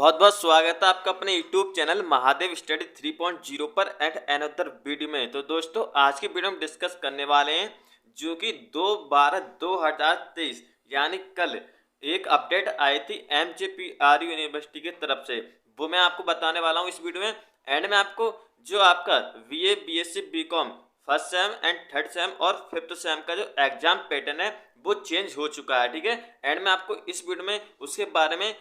बहुत बहुत स्वागत है आपका अपने YouTube चैनल महादेव स्टडी 3.0 पर एंड अनदर वीडियो में। तो दोस्तों आज की वीडियो में डिस्कस करने वाले हैं जो कि 2/12/2023 यानी कल एक अपडेट आई थी MJPR यूनिवर्सिटी की तरफ से, वो मैं आपको बताने वाला हूँ इस वीडियो में। एंड में आपको जो आपका BA BSc BCom first sem and third same और फिफ्थ सेम का जो एग्जाम पैटर्न है वो चेंज हो चुका है, ठीक है। एंड में आपको इस वीडियो में उसके बारे में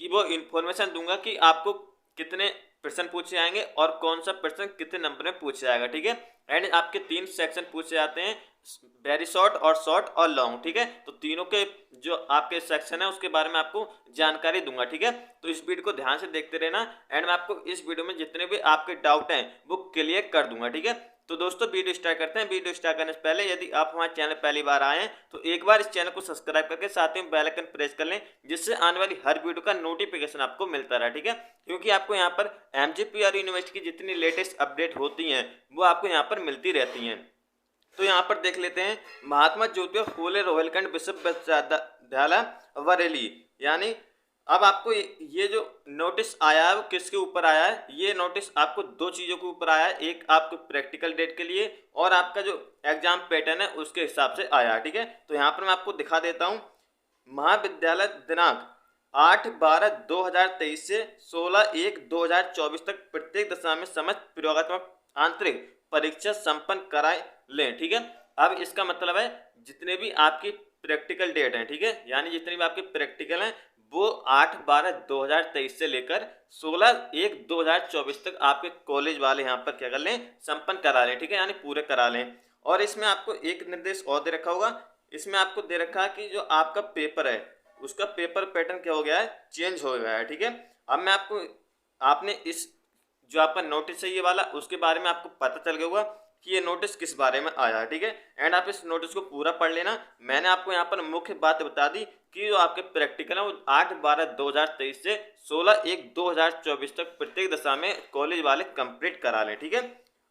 कि वो इन्फॉर्मेशन दूंगा कि आपको कितने प्रश्न पूछे जाएंगे और कौन सा प्रश्न कितने नंबर में पूछा जाएगा, ठीक है। एंड आपके 3 सेक्शन पूछे जाते हैं, वेरी शॉर्ट और लॉन्ग, ठीक है। तो तीनों के जो आपके सेक्शन है उसके बारे में आपको जानकारी दूंगा, ठीक है। तो इस वीडियो को ध्यान से देखते रहना एंड मैं आपको इस वीडियो में जितने भी आपके डाउट हैं वो क्लियर कर दूंगा, ठीक है। तो दोस्तों वीडियो स्टार्ट करते हैं। वीडियो स्टार्ट करने से पहले यदि आप हमारे चैनल पहली बार आए हैं तो एक बार इस चैनल को सब्सक्राइब करके साथ में बेल आइकन प्रेस कर लें, जिससे आने वाली हर वीडियो का नोटिफिकेशन आपको मिलता रहा, ठीक है। क्योंकि आपको यहाँ पर MJPR यूनिवर्सिटी की जितनी लेटेस्ट अपडेट होती हैं वो आपको यहाँ पर मिलती रहती हैं। तो यहाँ पर देख लेते हैं, महात्मा ज्योतिबा फूले रोहिलखंड विश्वविद्यालय बरेली, यानी अब आपको ये जो नोटिस आया है वो किसके ऊपर आया है। ये नोटिस आपको दो चीज़ों के ऊपर आया है, एक आपको प्रैक्टिकल डेट के लिए और आपका जो एग्जाम पैटर्न है उसके हिसाब से आया है, ठीक है। तो यहाँ पर मैं आपको दिखा देता हूँ। महाविद्यालय दिनांक 8/12/2023 से 16/1/2024 तक प्रत्येक दशा में समस्त प्रयोगात्मक आंतरिक परीक्षा संपन्न कराए लें, ठीक है। अब इसका मतलब है जितने भी आपकी प्रैक्टिकल डेट हैं, ठीक है, यानी जितने भी आपके प्रैक्टिकल हैं वो 8/12/2023 से लेकर 16/1/2024 तक आपके कॉलेज वाले यहाँ पर क्या कर लें, संपन्न करा लें, ठीक है, यानी पूरे करा लें। और इसमें आपको एक निर्देश और दे रखा होगा, इसमें आपको दे रखा है कि जो आपका पेपर है उसका पेपर पैटर्न क्या हो गया है, चेंज हो गया है, ठीक है। अब मैं आपको, आपने इस जो आपका नोटिस है ये वाला, उसके बारे में आपको पता चल गया होगा कि ये नोटिस किस बारे में आया है, ठीक है। एंड आप इस नोटिस को पूरा पढ़ लेना। मैंने आपको यहाँ पर मुख्य बात बता दी कि जो आपके प्रैक्टिकल है वो 8/12/2023 से 16/1/2024 तक प्रत्येक दशा में कॉलेज वाले कंप्लीट करा लें, ठीक है।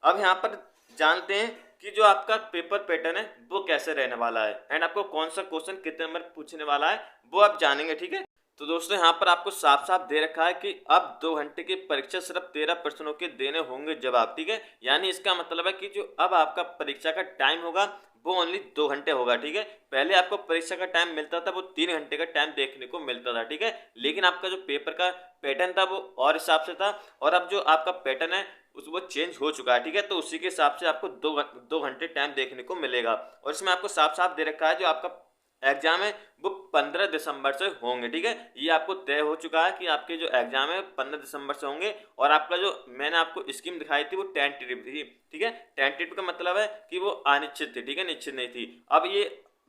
अब यहाँ पर जानते हैं कि जो आपका पेपर पैटर्न है वो कैसे रहने वाला है एंड आपको कौन सा क्वेश्चन कितने नंबर पूछने वाला है वो आप जानेंगे, ठीक है। तो दोस्तों यहाँ पर आपको साफ साफ दे रखा है कि अब 2 घंटे की परीक्षा सिर्फ 13 प्रश्नों के देने होंगे जवाब, ठीक है। यानी इसका मतलब है कि जो अब आपका परीक्षा का टाइम होगा वो ओनली 2 घंटे होगा, ठीक है। पहले आपको परीक्षा का टाइम मिलता था वो 3 घंटे का टाइम देखने को मिलता था, ठीक है। लेकिन आपका जो पेपर का पैटर्न था वो और हिसाब से था और अब जो आपका पैटर्न है उस वो चेंज हो चुका है, ठीक है। तो उसी के हिसाब से आपको 2 घंटे टाइम देखने को मिलेगा। और इसमें आपको साफ साफ दे रखा है जो आपका एग्जाम है वो 15 दिसंबर से होंगे, ठीक है। ये आपको तय हो चुका है कि आपके जो एग्जाम है 15 दिसंबर से होंगे। और आपका जो मैंने आपको स्कीम दिखाई थी वो टेंटेटिव थी, ठीक है। टेंटेटिव का मतलब है कि वो अनिश्चित थी, ठीक है, निश्चित नहीं थी। अब ये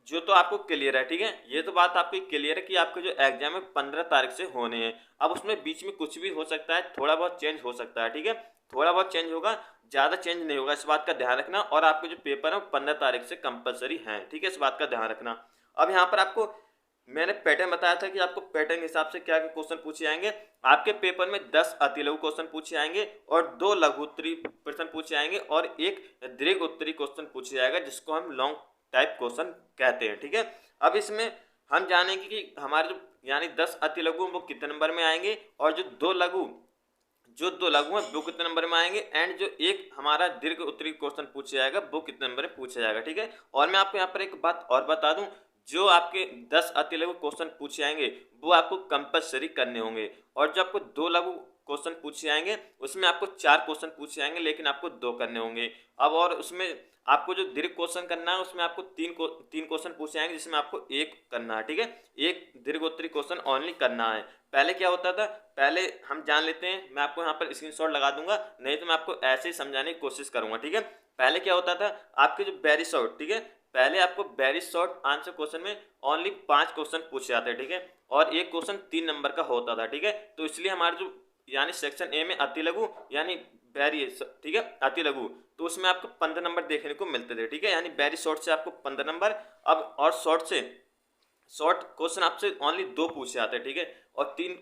जो तो आपको क्लियर है, ठीक है, ये तो बात आपकी क्लियर है कि आपके जो एग्जाम है 15 तारीख से होने हैं। अब उसमें बीच में कुछ भी हो सकता है, थोड़ा बहुत चेंज हो सकता है, ठीक है, थोड़ा बहुत चेंज होगा, ज़्यादा चेंज नहीं होगा, इस बात का ध्यान रखना। और आपके जो पेपर है वो 15 तारीख से कंपलसरी हैं, ठीक है, इस बात का ध्यान रखना। अब यहाँ पर आपको मैंने पैटर्न बताया था कि आपको पैटर्न के हिसाब से क्या क्वेश्चन पूछे जाएंगे। आपके पेपर में 10 अति लघु क्वेश्चन पूछे जाएंगे और 2 लघु उत्तरी प्रश्न पूछे जाएंगे और एक दीर्घ उत्तरी क्वेश्चन पूछे जाएगा जिसको हम लॉन्ग टाइप क्वेश्चन कहते हैं, ठीक है। अब इसमें हम जानेंगे कि हमारे जो यानी 10 अति लघु वो कितने नंबर में आएंगे और जो दो लघु है वो कितने नंबर में आएंगे एंड जो एक हमारा दीर्घ उत्तरी क्वेश्चन पूछा जाएगा वो कितने नंबर में पूछा जाएगा, ठीक है। और मैं आपको यहाँ पर एक बात और बता दूं, जो आपके 10 अति लघु क्वेश्चन पूछे जाएंगे वो आपको कंपलसरी करने होंगे और जो आपको 2 लघु क्वेश्चन पूछे जाएंगे उसमें आपको 4 क्वेश्चन पूछे जाएंगे लेकिन आपको 2 करने होंगे। अब और उसमें आपको जो दीर्घ क्वेश्चन करना है उसमें आपको 3 क्वेश्चन पूछे जाएंगे जिसमें आपको 1 करना है, ठीक है, एक दीर्घोत्तरी क्वेश्चन ओनली करना है। पहले क्या होता था, पहले हम जान लेते हैं, मैं आपको यहाँ पर स्क्रीनशॉट लगा दूंगा, नहीं तो मैं आपको ऐसे ही समझाने की कोशिश करूंगा, ठीक है। पहले क्या होता था, आपके जो वेरी शॉर्ट, ठीक है, पहले आपको वेरी शॉर्ट आंसर क्वेश्चन में ओनली 5 क्वेश्चन पूछे जाते हैं, ठीक है, और एक क्वेश्चन 3 नंबर का होता था, ठीक है। तो इसलिए हमारे जो यानी सेक्शन ए में अति लघु यानी वेरी, ठीक है, अति लघु, तो उसमें आपको 15 नंबर देखने को मिलते थे, ठीक है, यानी वेरी शॉर्ट से आपको 15 नंबर। अब और शॉर्ट क्वेश्चन आपसे ओनली 2 पूछे जाते हैं, ठीक है, और 3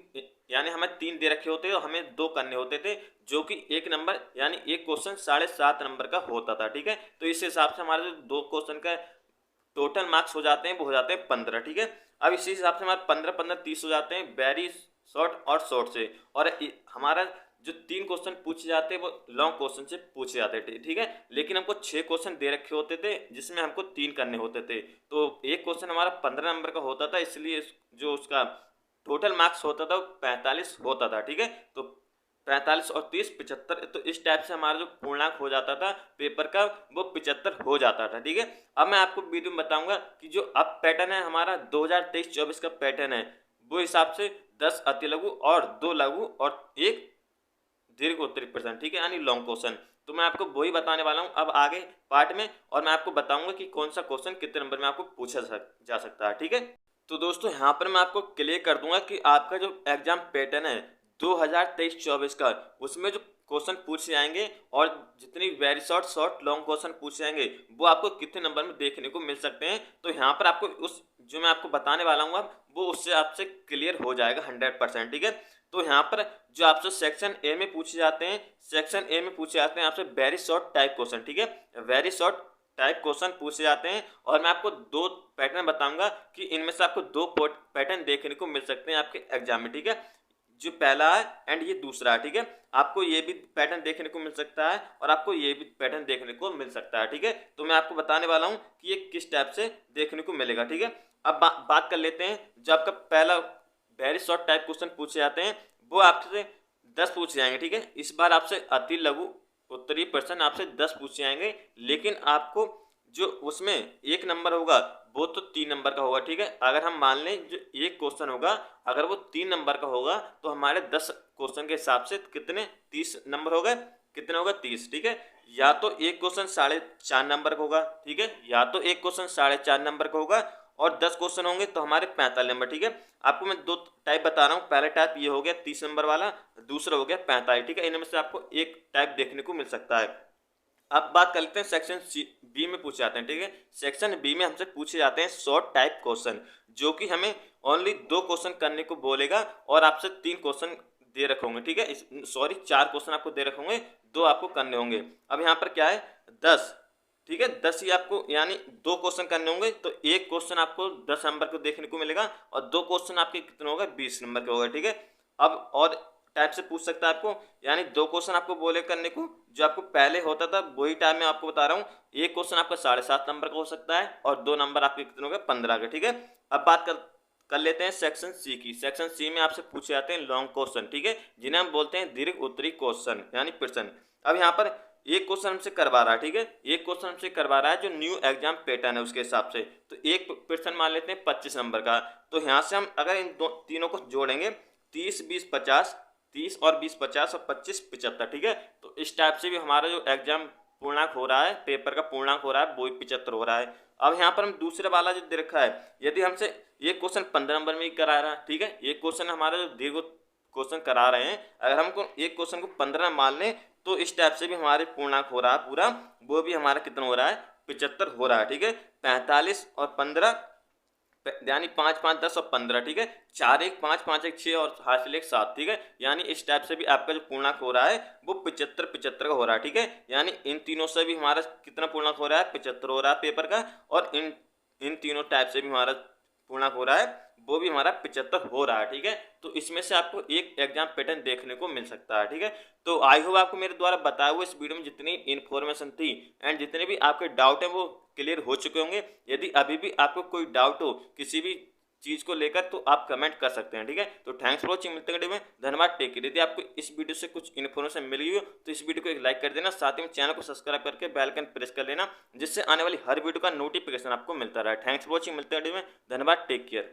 यानी हमें 3 दे रखे होते और हमें 2 करने होते थे जो कि 1 नंबर यानी एक क्वेश्चन 7.5 नंबर का होता था, ठीक है। तो इस हिसाब से हमारे जो 2 क्वेश्चन का टोटल मार्क्स हो जाते हैं वो हो जाते हैं 15, ठीक है। अब इसी हिसाब से हमारे 15 15 30 हो जाते हैं वेरी शॉर्ट और शॉर्ट से। और हमारा जो 3 क्वेश्चन पूछे जाते हैं वो लॉन्ग क्वेश्चन से पूछे जाते थे, ठीक है। लेकिन हमको 6 क्वेश्चन दे रखे होते थे जिसमें हमको 3 करने होते थे, तो एक क्वेश्चन हमारा 15 नंबर का होता था, इसलिए जो उसका टोटल मार्क्स होता था वो 45 होता था, ठीक है। तो 45 और 30 75, तो इस टाइप से हमारा जो पूर्णांक हो जाता था पेपर का वो 75 हो जाता था, ठीक है। अब मैं आपको वीडियो में बताऊंगा कि जो अब पैटर्न है हमारा 2023-24 का पैटर्न है, वो हिसाब से 10 अति लघु और 2 लघु और 1 दीर्घ उत्तरी प्रश्न, ठीक है, यानी लॉन्ग क्वेश्चन। तो मैं आपको वही बताने वाला हूँ अब आगे पार्ट में, और मैं आपको बताऊंगा कि कौन सा क्वेश्चन कितने नंबर में आपको पूछा जा सकता है, ठीक है। तो दोस्तों यहाँ पर मैं आपको क्लियर कर दूंगा कि आपका जो एग्जाम पैटर्न है 2023-24 का, उसमें जो क्वेश्चन पूछे जाएंगे और जितनी very short short long question पूछे जाएंगे वो आपको कितने नंबर में देखने को मिल सकते हैं। तो यहाँ पर आपको उस जो मैं आपको बताने वाला हूँ अब वो उससे आपसे क्लियर हो जाएगा 100%, ठीक है। तो यहाँ पर जो आपसे सेक्शन ए में पूछे जाते हैं, सेक्शन ए में पूछे जाते हैं आपसे वेरी शॉर्ट टाइप क्वेश्चन, ठीक है, वेरी शॉर्ट टाइप क्वेश्चन पूछे जाते हैं। और मैं आपको 2 पैटर्न बताऊंगा कि इनमें से आपको 2 पैटर्न देखने को मिल सकते हैं आपके एग्जाम में, ठीक है। जो पहला है एंड ये दूसरा है, ठीक है। आपको ये भी पैटर्न देखने को मिल सकता है और आपको ये भी पैटर्न देखने को मिल सकता है, ठीक है। तो मैं आपको बताने वाला हूँ कि ये किस टाइप से देखने को मिलेगा, ठीक है। अब बात कर लेते हैं। जो आपका पहला वेरी शॉर्ट टाइप क्वेश्चन पूछे जाते हैं वो आपसे 10 पूछे जाएंगे, ठीक है। इस बार आपसे अति लघु उत्तरीय प्रश्न आपसे 10 पूछे जाएंगे, लेकिन आपको जो उसमें 1 नंबर होगा वो तो 3 नंबर का होगा, ठीक है। अगर हम मान लें जो एक क्वेश्चन होगा अगर वो 3 नंबर का होगा तो हमारे 10 क्वेश्चन के हिसाब से कितने 30 नंबर हो गए, कितने होगा 30, ठीक है। या तो एक क्वेश्चन 4.5 नंबर का होगा, ठीक है, या तो एक क्वेश्चन 4.5 नंबर का होगा और 10 क्वेश्चन होंगे तो हमारे 45 नंबर, ठीक है। आपको मैं 2 टाइप बता रहा हूँ। पहला टाइप ये हो गया 30 नंबर वाला, दूसरा हो गया 45, ठीक है। इनमें से आपको एक टाइप देखने को मिल सकता है। अब बात कर लेते हैं सेक्शन बी में पूछे जाते हैं, ठीक है। सेक्शन बी में हमसे पूछे जाते हैं शॉर्ट टाइप क्वेश्चन, जो कि हमें ओनली 2 क्वेश्चन करने को बोलेगा और आपसे 3 क्वेश्चन दे रखे होंगे, ठीक है। सॉरी 4 क्वेश्चन आपको दे रखे होंगे, 2 आपको करने होंगे। अब यहाँ पर क्या है 10, ठीक है, 10 ही आपको यानी 2 क्वेश्चन करने होंगे, तो एक क्वेश्चन आपको 10 नंबर को देखने को मिलेगा और 2 क्वेश्चन आपके कितने होगा 20 नंबर के होगा, ठीक है। अब और टाइप से पूछ सकता है आपको, यानी 2 क्वेश्चन आपको बोले करने को, जो आपको पहले होता था वही टाइप में आपको बता रहा हूँ। एक क्वेश्चन आपका 7.5 नंबर का हो सकता है और 2 नंबर आपके कितने हो गए 15 के, ठीक है। अब बात कर लेते हैं सेक्शन सी की। सेक्शन सी में आपसे पूछे जाते हैं लॉन्ग क्वेश्चन, ठीक है, जिन्हें हम बोलते हैं दीर्घ उत्तरी क्वेश्चन यानी प्रश्न। अब यहाँ पर एक क्वेश्चन हमसे करवा रहा है, ठीक है, एक क्वेश्चन हमसे करवा रहा है जो न्यू एग्जाम पैटर्न है उसके हिसाब से। तो एक प्रश्न मान लेते हैं 25 नंबर का, तो यहाँ से हम अगर इन तीनों को जोड़ेंगे 30 20 50, 30 और 20 50 और 25 75, ठीक है। तो इस टाइप से भी हमारा जो एग्जाम पूर्णांक हो रहा है, पेपर का पूर्णांक हो रहा है वो 75 हो रहा है। अब यहाँ पर हम दूसरे वाला जो दे रखा है, यदि हमसे एक क्वेश्चन 15 नंबर में ही करा रहा है, ठीक है, एक क्वेश्चन हमारा जो दीर्घ क्वेश्चन करा रहे हैं, अगर हमको एक क्वेश्चन को 15 मान लें तो इस टाइप से भी हमारे पूर्णांक हो रहा है पूरा, वो भी हमारा कितना हो रहा है 75 हो रहा है, ठीक है। 45 और 15 यानी 5 5 10 और 15, ठीक है। 4 1 5 5 1 6 और हासिल 1 7, ठीक है। यानी इस टाइप से भी आपका जो पूर्णांक हो रहा है वो 75 75 का हो रहा है, ठीक है। यानी इन तीनों से भी हमारा कितना पूर्णांक हो रहा है 75 हो रहा है पेपर का, और इन तीनों टाइप से भी हमारा पूर्णांक हो रहा है वो भी हमारा 75 हो रहा है, ठीक है। तो इसमें से आपको एक एग्जाम पैटर्न देखने को मिल सकता है, ठीक है। तो आई होप आपको मेरे द्वारा बताए हुए इस वीडियो में जितनी इन्फॉर्मेशन थी एंड जितने भी आपके डाउट हैं वो क्लियर हो चुके होंगे। यदि अभी भी आपको कोई डाउट हो किसी भी चीज़ को लेकर तो आप कमेंट कर सकते हैं, ठीक है। तो थैंक्स फॉर वॉचिंग, मिलते हैं वीडियो में, धन्यवाद, टेक केयर। यदि आपको इस वीडियो से कुछ इन्फॉर्मेशन मिल गई हो तो इस वीडियो को एक लाइक कर देना, साथ ही में चैनल को सब्सक्राइब करके बेल आइकन प्रेस कर लेना, जिससे आने वाली हर वीडियो का नोटिफिकेशन आपको मिलता रहे। थैंक्स फॉर वॉचिंग, मिलते हैं वीडियो में, धन्यवाद, टेक केयर।